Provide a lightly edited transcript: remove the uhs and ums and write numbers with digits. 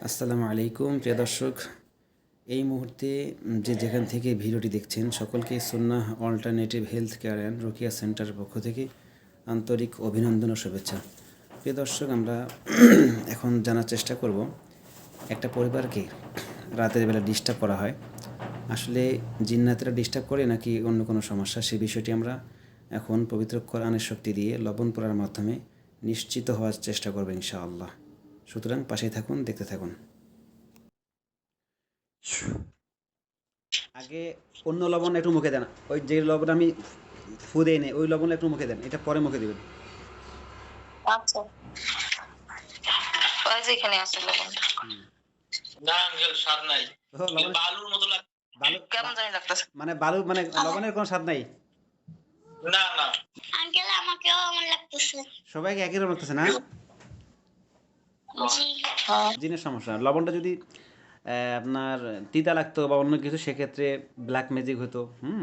আসসালামু আলাইকুম প্রিয় দর্শক। এই মুহূর্তে যেখান থেকে ভিডিওটি দেখছেন সকলকে সুন্নাহ অল্টারনেটিভ হেলথ কেয়ার অ্যান্ড রোকিয়া সেন্টারের পক্ষ থেকে আন্তরিক অভিনন্দন ও শুভেচ্ছা। প্রিয় দর্শক, আমরা এখন জানার চেষ্টা করব একটা পরিবারকে রাতের বেলা ডিস্টার্ব করা হয়, আসলে জিন্নাতেরা ডিস্টার্ব করে নাকি অন্য কোনো সমস্যা, সেই বিষয়টি আমরা এখন পবিত্র কোরআনের শক্তি দিয়ে লবণ পড়ার মাধ্যমে নিশ্চিত হওয়ার চেষ্টা করব ইনশাআল্লাহ। সুতরাং পাশেই থাকুন, দেখতে থাকুন। আগে অন্য লবণ একটু মুখে দেন, ওই যে লবণ আমি ফু দেই নেই ওই লবণ একটু মুখে দেন, এটা পরে মুখে দিবেন। আচ্ছা, ওই যে এখানে আছে লবণটা। না আঙ্কেল, স্বাদ নাই। লবণ বালুর মতো লাগে। বালু কেমন জানি লাগতেছে। মানে বালু মানে লবণের কোনো স্বাদ নাই। না না আঙ্কেল, আমাকেও এমন লাগতেছে। সবাইকে একই রকম লাগতেছে না? জি হ্যাঁ। জিনের সমস্যা। লবণটা যদি আপনার তিতা লাগতো বা অন্য কিছু, সেক্ষেত্রে ব্ল্যাক ম্যাজিক হতো।